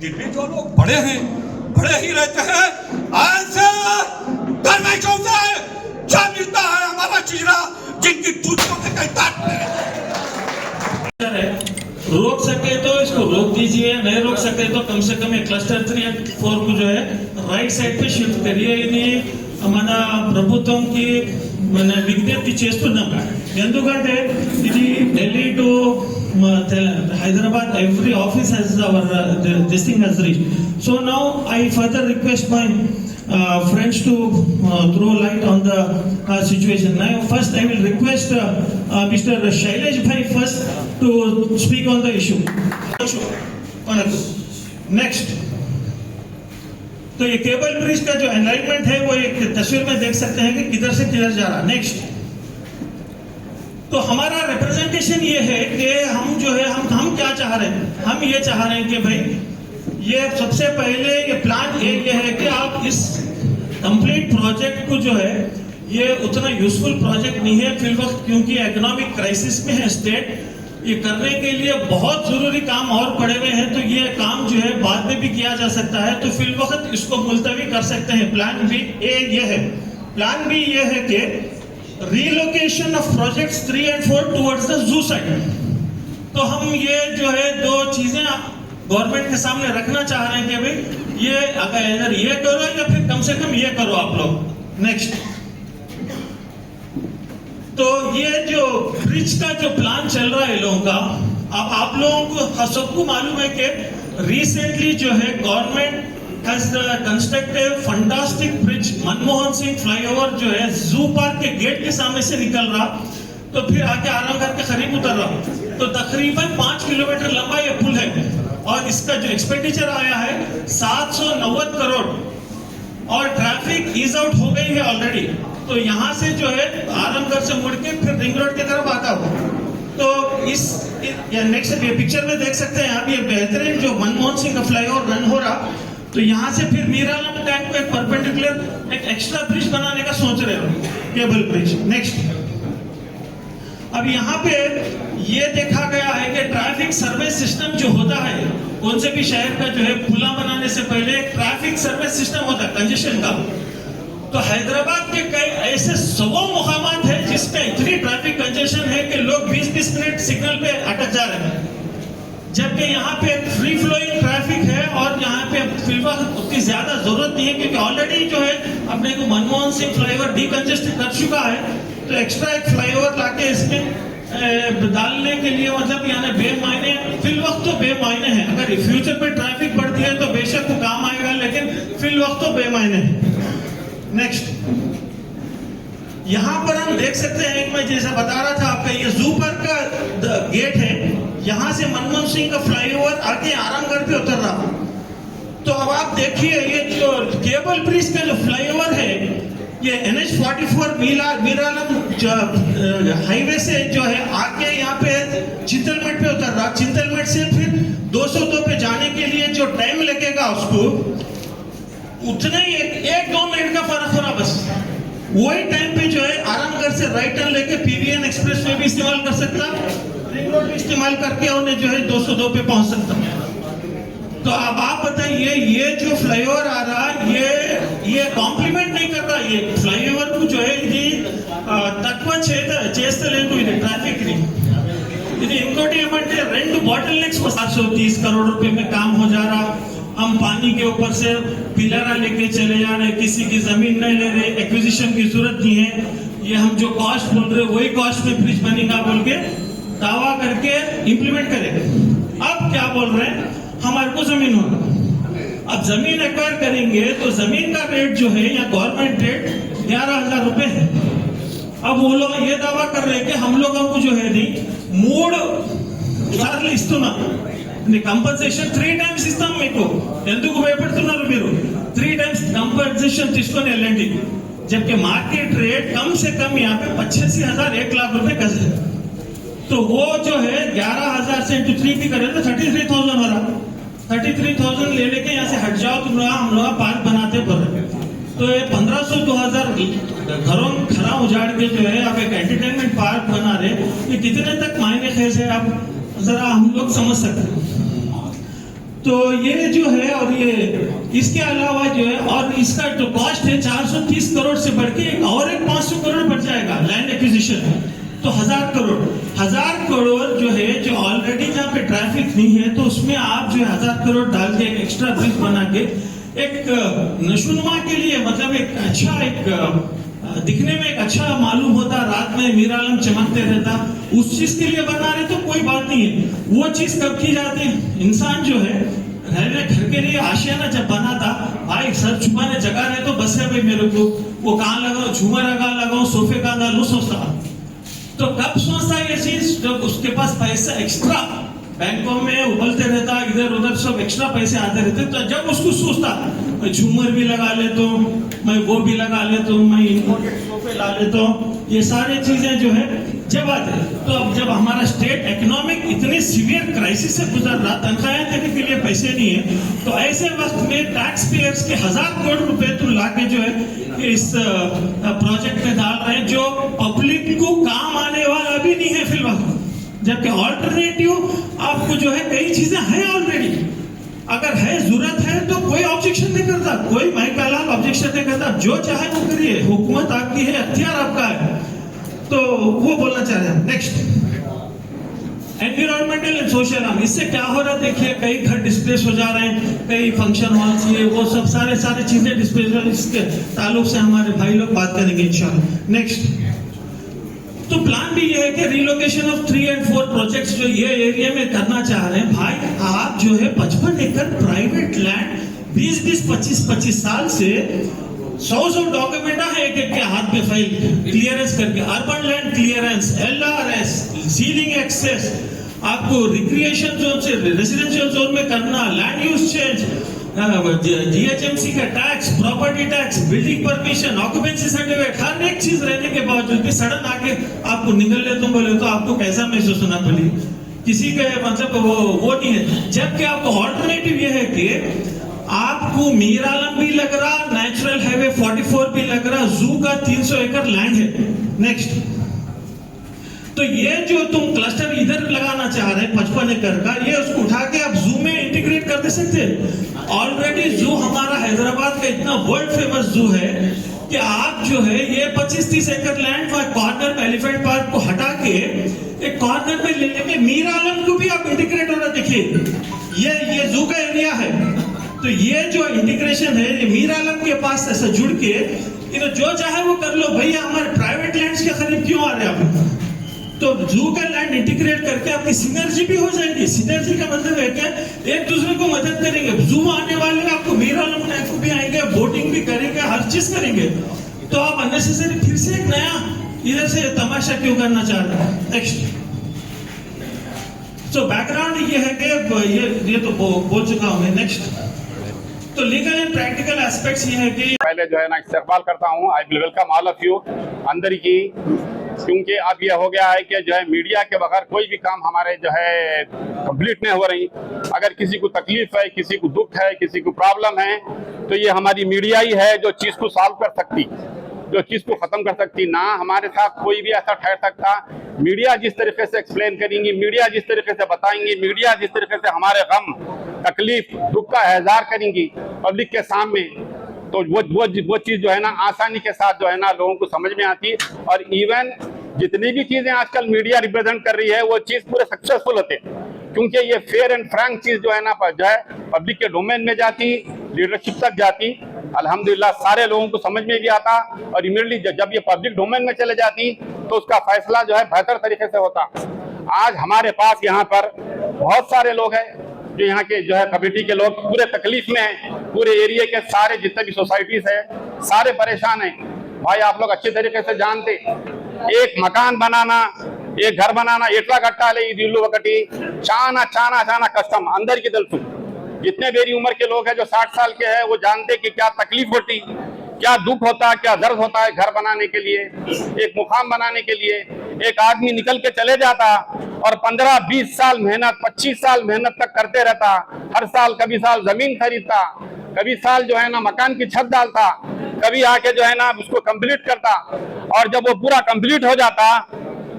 दिल्ली जो लोग बड़े हैं बड़े ही रहते हैं, ऐसे घर में चौथे क्या मिलता है हमारा चिजरा जिनकी जूतियों में कहीं ताक नहीं। रोक सके तो इसको रोक दीजिए, नहीं रोक सके तो कम से कम ये क्लस्टर 3 और 4 को जो है राइट साइड पे शिफ्ट करिए। ఇది మన ప్రభుత్వంకి మన విజ్ఞప్తి చేస్తున్నాం. ఎందుకంటే ఇది Delhi to Hyderabad, every office has our this thing has reached. So now I further request my friends to throw light on the situation. Now first I will request Mr. Shailesh Bhai first to speak on the issue. Next. तो ये cable bridge का जो alignment है वो एक तस्वीर में देख सकते हैं कि किधर से किधर जा रहा है। नेक्स्ट, तो हमारा रिप्रेजेंटेशन ये है कि हम जो है हम क्या चाह रहे हैं, हम ये चाह रहे हैं कि भाई ये सबसे पहले ये प्लान ये है कि आप इस कंप्लीट प्रोजेक्ट को जो है ये उतना यूजफुल प्रोजेक्ट नहीं है फिल वक्त, क्योंकि इकोनॉमिक क्राइसिस में है स्टेट। ये करने के लिए बहुत जरूरी काम और पड़े हुए हैं, तो ये काम जो है बाद में भी किया जा सकता है, तो फिल वक्त इसको मुलतवी कर सकते हैं। प्लान बी ये है, प्लान बी ये है कि रिलोकेशन ऑफ प्रोजेक्ट्स 3 और 4 टुवर्ड्स द जू साइड। तो हम ये जो है दो चीजें गवर्नमेंट के सामने रखना चाह रहे हैं कि भाई ये अगर ये करो या फिर कम से कम ये करो आप लोग। नेक्स्ट, तो ये जो ब्रिज का जो प्लान चल रहा है लोगों का, अब आप लोगों को सबको मालूम है कि रिसेंटली जो है government has constructed fantastic bridge, Manmohan Singh flyover जो है जू पार्क के गेट के सामने से निकल रहा तो फिर आके आरामगढ़ के करीब उतर रहा, तो तकरीबन 5 किलोमीटर लंबा ये पुल है और इसका जो एक्सपेंडिचर आया है 790 करोड़ और ट्रैफिक ईज आउट हो गई है ऑलरेडी। तो यहाँ से जो है आरामगढ़ से मुड़ के फिर रिंग रोड की तरफ आता हो, तो इस नेक्स्ट पिक्चर में देख सकते हैं आप ये बेहतरीन जो मनमोहन सिंह का फ्लाईओवर रन हो रहा, तो यहाँ से फिर मीरालम टैंक को एक परपेंडिकुलर एक एक्स्ट्रा ब्रिज बनाने का सोच रहे हो, केबल ब्रिज। नेक्स्ट, अब यहाँ पे ये देखा गया है कि ट्रैफिक सर्विस सिस्टम जो होता है कौन से भी शहर का जो है पुला बनाने से पहले ट्रैफिक सर्विस सिस्टम होता है कंजेशन का। तो हैदराबाद के कई ऐसे 100 मुकामात है जिसमें इतनी ट्रैफिक कंजेशन है कि लोग 20-20 मिनट सिग्नल पे अटक जा रहे हैं, जबकि यहाँ पे फ्री फ्लोइंग ट्रैफिक है और यहाँ पे फिलहाल उतनी ज्यादा जरूरत नहीं है, क्योंकि ऑलरेडी जो है अपने को मनमोहन सिंह फ्लाईओवर डीकंजेस्टेड कर चुका है। तो एक्स्ट्रा एक फ्लाईओवर लाके इसमें डालने के लिए मतलब यानी बेमायने फिल वक्त तो बेमायने है। अगर फ्यूचर में ट्रैफिक बढ़ती है तो बेशक वो काम आएगा, लेकिन फिल वक्त तो बेमायने है। नेक्स्ट, यहाँ पर हम देख सकते हैं कि मैं जैसा बता रहा था आपका ये जू पार्क का गेट है, यहाँ से मनमोहन सिंह का फ्लाईओवर आके आरामगढ़ पे उतर रहा। तो अब आप देखिए ये जो केबल ब्रिज का जो फ्लाईओवर है ये NH-44 मीरालम हाईवे से जो है आके यहाँ पे चिंतलमेट पे उतर रहा। चिंतलमेट से फिर 202 पे जाने के लिए जो टाइम लगेगा उसको उतना ही 1-2 मिनट का फर्क हो रहा बस। वही टाइम पे जो है आरामगढ़ से राइट टर्न लेके PVN एक्सप्रेस वे भी इस्तेमाल कर सकता, रिंग रोड भी इस्तेमाल करके उन्हें जो है 202 पे पहुंच सकता। तो अब आप बताइए ये जो फ्लाईओवर आ रहा ये कॉम्प्लीमेंट नहीं कर रहा, ये फ्लाईओवर को जो है ఇది తక్కువ చేస్తలేదు ఇది ट्रैफिक ని। ఇది ఇంకోటి ఏమంటే 2 बॉटल नेक्स 730 करोड़ रुपए में काम हो जा रहा। हम पानी के ऊपर से पिलरा लेके चले जा रहे, किसी की जमीन नहीं ले रहे, एक्विजिशन की जरूरत नहीं है। ये हम जो कॉस्ट बोल रहे वही कॉस्ट में ब्रिज बनेगा बोल के दावा करके इंप्लीमेंट करेंगे। अब क्या बोल रहे हैं, हमारे को जमीन होगा। अब जमीन एक्वायर करेंगे तो जमीन का रेट जो है या गवर्नमेंट रेट 11,000 रुपए है। अब वो लोग ये दावा कर रहे हैं कि हम लोगों को जो है नहीं मूड సార్లు ఇస్తున్నా కంపన్సేషన్ 3 టైమ్స్ ఇస్తాం మీకు, ఎందుకు భయపడుతున్నారు మీరు? 3 टाइम्स कंपनसेशन తీసుకొని వెళ్ళండి। जबकि मार्केट रेट कम से कम यहाँ पे 85,000 1 लाख रुपए गज है। तो वो जो है 11,000 से इंटू 3 भी करें तो 33,000 हो रहा। 33,000 ले लेके यहाँ से हट जाओ, तुम हम लोग पार्क बनाते पर तो ये 1500-2000 घरों खरा उजाड़ के जो है आप एक एंटरटेनमेंट पार्क बना रहे, ये कितने तक मायने खेज है आप जरा हम लोग समझ सकते हैं। तो ये जो है, और ये इसके अलावा जो है, और इसका जो कॉस्ट है 430 करोड़ से बढ़ के और एक 500 करोड़ बढ़ जाएगा लैंड एक्विजिशन, तो 1000 करोड़ जो है, जो ऑलरेडी जहाँ पे ट्रैफिक नहीं है तो उसमें आप जो है 1000 करोड़ डाल के एक एक्स्ट्रा ब्रिज बना के एक नशुनुमा के लिए, मतलब एक अच्छा, एक दिखने में एक अच्छा मालूम होता, रात में मीर आलम चमकते रहता, उस चीज के लिए बना रहे तो कोई बात नहीं है। वो चीज कब की जाती है, इंसान जो है रहने घर के लिए आशियाना जब बना था, भाई सर छुपाने जगह रहे तो बस है भाई मेरे को, वो कहाँ लगाओ, झूमर लगाओ, सोफे कहाँ डालू, सोचता। तो कब सोचता ये चीज, जब उसके पास पैसा एक्स्ट्रा बैंकों में उबलते रहता, इधर उधर सब एक्स्ट्रा पैसे आते रहते, तो जब उसको सोचता मैं झूमर भी लगा लेता हूँ, मैं वो भी लगा लेता हूँ, मैं इम्पोर्टेड सोफे ला लेता हूँ, ये सारी चीजें जो है जब आते, तो अब जब हमारा स्टेट इकोनॉमिक इतनी सीवियर क्राइसिस से गुजर रहा, तनख्वाहें देने के लिए पैसे नहीं है, तो ऐसे वक्त में टैक्स पेयर्स के 1000 करोड़ रुपए तो लाके जो है इस प्रोजेक्ट में डाल रहे हैं, जो पब्लिक को काम आने वाला भी नहीं है फिलहाल, जबकि ऑल्टरनेटिव आपको जो है कई चीजें हैं ऑलरेडी, अगर है जरूरत है तो कोई ऑब्जेक्शन नहीं करता, कोई महकलाल ऑब्जेक्शन नहीं करता, जो चाहे वो करिए, हुकूमत आपकी है, हथियार आपका है, तो वो बोलना चाह रहे हैं। Next, environmental and social harm, इससे क्या हो रहा है देखिए, कई घर डिस्प्लेस हो जा रहे हैं, कई फंक्शन हॉल्स, ये वो सब सारे चीजें डिस्प्लेस, इसके ताल्लुक से हमारे भाई लोग बात करेंगे इंशाल्लाह। नेक्स्ट, तो प्लान भी ये है कि रिलोकेशन ऑफ 3 और 4 प्रोजेक्ट्स जो ये एरिया में करना चाह रहे हैं, भाई आप जो है 55 एकड़ प्राइवेट लैंड 20-20, 25-25 साल से 100 डॉक्यूमेंट है एक के हाथ में फाइल क्लियरेंस करके, urban land clearance, LRS, ceiling excess, आपको रिक्रिएशन जोन से रेसिडेंशियल जोन में करना, लैंड यूज चेंज, DHMC का tax, property tax, building permission, occupancy certificate, हर एक चीज रहने के बावजूद भी सडन आके आपको निकल ले तुम बोले तो आपको कैसा महसूस होना पड़ी, किसी के मतलब वो नहीं है। जबकि आपको ऑल्टरनेटिव ये है कि आपको मीर आलम भी लग रहा, नेचुरल हाईवे 44 भी लग रहा, जू का 300 एकड़ लैंड है। नेक्स्ट, तो ये जो तुम क्लस्टर इधर लगाना चाह रहे हैं 55 एकड़ का, ये उसको उठा के आप जू में इंटीग्रेट कर दे सकते हैं। ऑलरेडी जू हमारा हैदराबाद का इतना वर्ल्ड फेमस जू है कि आप जो है ये 25-30 एकड़ लैंड कॉर्नर में एलिफेंट पार्क को हटा के एक कॉर्नर में ले लेके मीर आलम को भी आप इंटीग्रेट हो रहा, देखिए ये जू का एरिया है, तो ये जो इंटीग्रेशन है ये मीर आलम के पास ऐसा जुड़ के जो चाहे वो कर लो, भैया हमारे प्राइवेट लैंड्स के करीब क्यों आ रहे हैं आप, तो जू का लैंड इंटीग्रेट करके आपकी सिनर्जी भी हो जाएगी। सिनर्जी का मतलब है क्या, एक दूसरे को मदद करेंगे, जू आने वाले आपको मीर आलम को भी आएंगे, बोटिंग भी करेंगे, हर चीज करेंगे, तो आप अननेसेसरी फिर से एक नया इधर से तमाशा क्यों करना चाह रहे हैं। नेक्स्ट, तो बैकग्राउंड ये है कि ये तो बोल चुका हूं मैं। नेक्स्ट, तो लीगल एंड प्रैक्टिकल एस्पेक्ट्स ये है कि पहले जो है ना इस्तेकबाल करता हूँ, I will welcome all of you अंदर की, क्योंकि अब ये हो गया है कि जो है मीडिया के बगैर कोई भी काम हमारे जो है कंप्लीट नहीं हो रही। अगर किसी को तकलीफ है, किसी को दुख है, किसी को प्रॉब्लम है, तो ये हमारी मीडिया ही है जो चीज़ को सॉल्व कर सकती, जो चीज़ को ख़त्म कर सकती। ना हमारे साथ कोई भी ऐसा ठहर सकता। मीडिया जिस तरीके से एक्सप्लेन करेंगी, मीडिया जिस तरीके से बताएंगी, मीडिया जिस तरीके से हमारे गम, तकलीफ, दुख का इज़हार करेंगी पब्लिक के सामने, तो वो चीज़ जो है ना आसानी के साथ जो है ना लोगों को समझ में आती। और इवन जितनी भी चीज़ें आजकल मीडिया रिप्रेजेंट कर रही है वो चीज़ पूरे सक्सेसफुल होते, क्योंकि ये फेयर एंड फ्रैंक चीज़ जो है ना जो है पब्लिक के डोमेन में जाती, लीडरशिप तक जाती। अल्हम्दुलिल्लाह सारे लोगों को समझ में भी आता, और इमीडिएटली जब ये पब्लिक डोमेन में चले जाती तो उसका फैसला जो है बेहतर तरीके से होता। आज हमारे पास यहाँ पर बहुत सारे लोग हैं जो यहाँ के जो है कमेटी के लोग पूरे तकलीफ में हैं, पूरे एरिया के सारे जितने भी सोसाइटीज है सारे परेशान हैं। भाई आप लोग अच्छी तरीके से जानते, एक मकान बनाना, एक घर बनाना, एटला गट्टा ले दिल्लू वकटी चाना चाना चाना कस्टम अंदर की दलसू। जितने मेरी उम्र के लोग हैं जो 60 साल के हैं वो जानते कि क्या तकलीफ होती, क्या दुख होता, क्या दर्द होता है घर बनाने के लिए, एक मुकाम बनाने के लिए। एक आदमी निकल के चले जाता और 15-20 साल मेहनत, 25 साल मेहनत तक करते रहता, हर साल कभी साल जमीन खरीदता, कभी साल जो है ना मकान की छत डालता, कभी आके जो है ना उसको कंप्लीट करता, और जब वो पूरा कंप्लीट हो जाता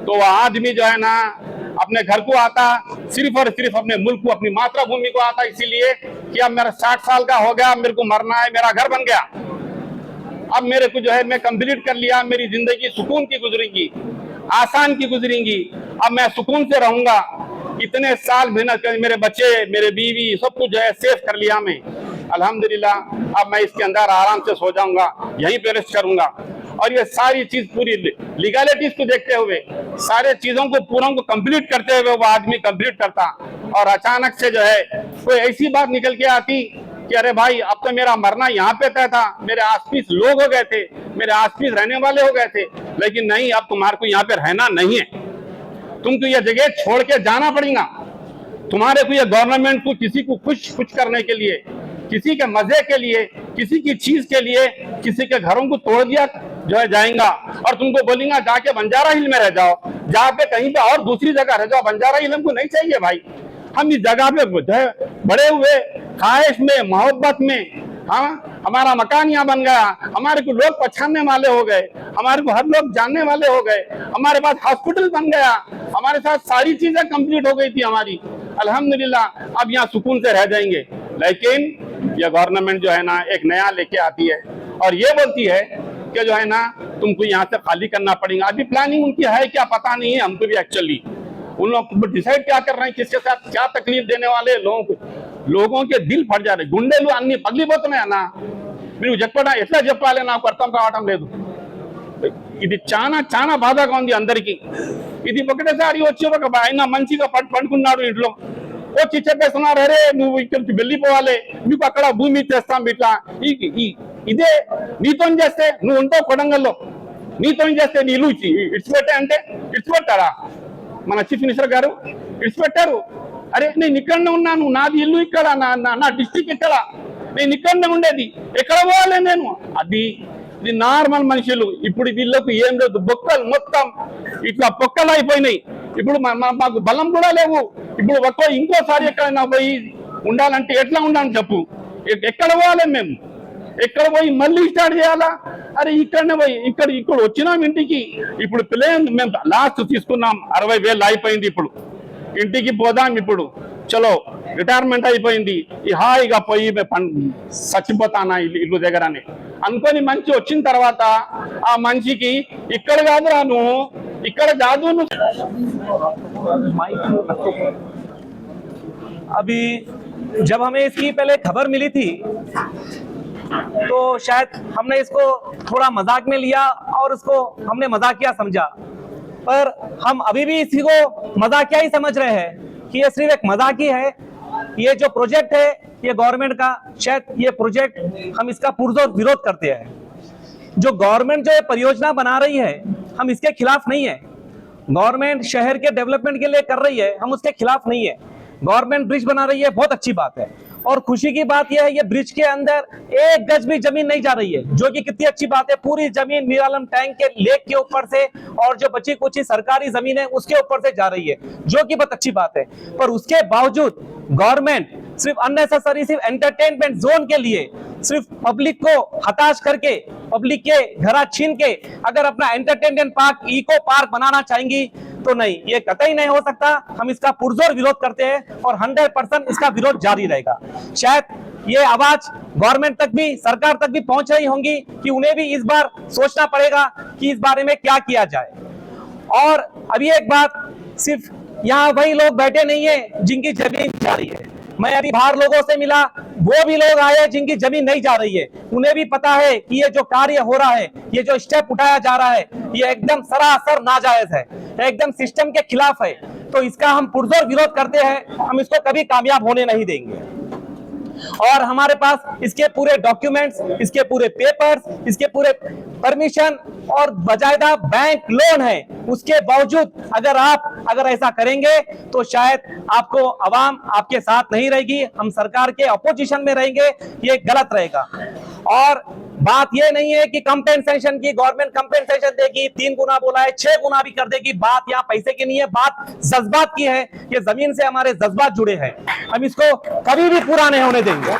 तो वह आदमी जो है ना अपने घर को आता, सिर्फ और सिर्फ अपने मुल्क को, अपनी मातृभूमि को आता, इसीलिए कि अब मेरा 60 साल का हो गया, मेरे को मरना है, मेरा घर बन गया, अब मेरे को जो है मैं कंप्लीट कर लिया, मेरी जिंदगी सुकून की गुजरेगी, आसान की गुजरेगी, अब मैं सुकून से रहूंगा। इतने साल मेहनत कर, मेरे बच्चे, मेरे बीवी, सब कुछ जो है सेव कर लिया मैं, अल्हम्दुलिल्लाह। अब मैं इसके अंदर आराम से सो जाऊंगा, यहीं पे रेस्ट करूंगा। और ये सारी चीज पूरी लीगलिटीज को देखते हुए, सारे चीजों को पूरों को कंप्लीट करते हुए वो आदमी कंप्लीट करता, और अचानक से जो है कोई ऐसी बात निकल के आती कि अरे भाई अब तो मेरा मरना यहाँ पे तय था, मेरे आसपास लोग हो गए थे, मेरे आसपास रहने वाले हो गए थे, लेकिन नहीं, अब तुम्हारे को यहाँ पे रहना नहीं है, तुमको ये जगह छोड़ के जाना पड़ेगा। तुम्हारे को ये गवर्नमेंट को किसी को खुश करने के लिए, किसी के मजे के लिए, किसी की चीज के लिए, किसी के घरों को तोड़ दिया जो है जाएगा, और तुमको बोलेगा जाके बंजारा हिल में रह जाओ, जाके कहीं पे और दूसरी जगह रह जाओ। बंजारा हिल हमको नहीं चाहिए भाई, हम इस जगह पे बड़े हुए, ख्वाहिश में, मोहब्बत में, हाँ, हमारा मकान यहाँ बन गया, हमारे को लोग पहचानने वाले हो गए, हमारे को हर लोग जानने वाले हो गए, हमारे पास हॉस्पिटल बन गया, हमारे साथ सारी चीजें कंप्लीट हो गई थी हमारी, अल्हम्दुलिल्लाह। अब यहाँ सुकून से रह जाएंगे। लेकिन यह गवर्नमेंट जो है ना एक नया लेके आती है और ये बोलती है कि जो है ना तुमको यहाँ से खाली करना पड़ेगा। अभी प्लानिंग उनकी है क्या पता नहीं है हमको भी, एक्चुअली उन लोग डिसाइड क्या कर रहे हैं, किसके साथ क्या तकलीफ देने वाले लोगों को, लोगों के दिल फट जा रहे, गुंडे अन्नी पगली పోతున్నాయి అన్న, మీరు చెప్పడా ఎట్లా చెప్పాలి, నాకు అర్థం కావటం లేదు। ఇది చాలా చాలా బాధగా ఉంది అందరికీ। ఇది ఒకటేసారి వచ్చి ఒక ఆయన మంచిగా పడుకున్నాడు ఇంట్లో, వచ్చి చెప్పేస్తున్నారు అరే నువ్వు ఇక్కడ నుంచి వెళ్ళిపోవాలి, మీకు అక్కడ భూమి ఇచ్చేస్తాం ఇట్లా। ఇదే నీతో చేస్తే నువ్వు ఉంటావు కొడంగల్లో, నీతో చేస్తే నీ ఇల్లు ఇడిచిపెట్టే అంటే ఇడిచిపెట్టారా? మన చీఫ్ మినిస్టర్ గారు ఇడిచిపెట్టారు। అరే నేను ఇక్కడనే ఉన్నాను, నాది ఇల్లు ఇక్కడ, నా డిస్ట్రిక్ట్ ఇక్కడ, నేను ఇక్కడనే ఉండేది, ఎక్కడ పోవాలి నేను? ఇది నార్మల్ మనుషులు। ఇప్పుడు వీళ్ళకు ఏం లేదు, బొక్కలు మొత్తం ఇట్లా పొక్కలు అయిపోయినాయి। ఇప్పుడు మాకు బలం కూడా లేవు। ఇప్పుడు ఇంకోసారి ఎక్కడైనా పోయి ఉండాలంటే ఎట్లా ఉండాలని చెప్పు, ఎక్కడ పోవాలి మేము? ఎక్కడ పోయి మళ్ళీ స్టార్ట్ చేయాలా? అరే ఇక్కడనే పోయి ఇక్కడ వచ్చినాం ఇంటికి, ఇప్పుడు ప్లేన్ మేము లాస్ట్ తీసుకున్నాం 60,000 అయిపోయింది, ఇప్పుడు ఇంటికి పోదాం, ఇప్పుడు చలో రిటైర్మెంట్ అయిపోయింది, ఈ హాయిగా పోయి చచ్చిపోతానా ఇల్లు దగ్గరని అనుకొని మంచి వచ్చిన తర్వాత ఆ మనిషికి ఇక్కడ కాదురా నువ్వు, ఇక్కడ కాదు నువ్వు। अभी जब हमें इसकी पहले खबर मिली थी तो शायद हमने इसको थोड़ा मजाक में लिया और उसको हमने मजाकिया समझा, पर हम अभी भी इसी को मजाकिया ही समझ रहे हैं कि ये सिर्फ एक मजाक ही है। ये जो प्रोजेक्ट है ये गवर्नमेंट का, शायद ये प्रोजेक्ट हम इसका पुरजोर विरोध करते हैं। जो गवर्नमेंट जो ये परियोजना बना रही है हम इसके खिलाफ नहीं है, गवर्नमेंट शहर के डेवलपमेंट के लिए कर रही है, हम उसके खिलाफ नहीं है। गवर्नमेंट ब्रिज बना रही है, बहुत अच्छी बात है, और खुशी की बात यह है ये ब्रिज के अंदर 1 गज भी जमीन नहीं जा रही है, जो कि कितनी अच्छी बात है। पूरी जमीन मीरालम टैंक के लेक के ऊपर से और जो बची कुछ सरकारी जमीन है उसके ऊपर से जा रही है, जो कि बहुत अच्छी बात है। पर उसके बावजूद गवर्नमेंट सिर्फ अननेसेसरी, सिर्फ एंटरटेनमेंट जोन के लिए, सिर्फ पब्लिक को हताश करके, पब्लिक के घर छीन के अगर अपना एंटरटेनमेंट पार्क, इको पार्क बनाना चाहेंगी तो नहीं, ये कतई नहीं हो सकता। हम इसका पुरजोर विरोध करते हैं और 100% इसका विरोध जारी रहेगा। शायद ये आवाज गवर्नमेंट तक भी, सरकार तक भी पहुंच रही होंगी कि उन्हें भी इस बार सोचना पड़ेगा कि इस बारे में क्या किया जाए। और अभी एक बात, सिर्फ यहाँ वही लोग बैठे नहीं है जिनकी जमीन जा रही है, मैं अभी बाहर लोगों से मिला, वो भी लोग आए जिनकी जमीन नहीं जा रही है, उन्हें भी पता है कि ये जो कार्य हो रहा है, ये जो स्टेप उठाया जा रहा है, ये एकदम सरासर नाजायज है, एकदम सिस्टम के खिलाफ है। तो इसका हम पुरजोर विरोध करते हैं, हम इसको कभी कामयाब होने नहीं देंगे। और हमारे पास इसके पूरे डॉक्यूमेंट्स, इसके पूरे पेपर्स, इसके पूरे परमिशन और बाकायदा बैंक लोन है, उसके बावजूद अगर ऐसा करेंगे तो शायद आपको आवाम आपके साथ नहीं रहेगी, हम सरकार के अपोजिशन में रहेंगे, ये गलत रहेगा। और बात ये नहीं है कि कंपेंसेशन की, गवर्नमेंट कंपेंसेशन देगी, 3 गुना बोला है 6 गुना भी कर देगी, बात यहाँ पैसे की नहीं है, बात जज्बात की है। ये जमीन से हमारे जज्बात जुड़े हैं, हम इसको कभी भी पूरा नहीं होने देंगे।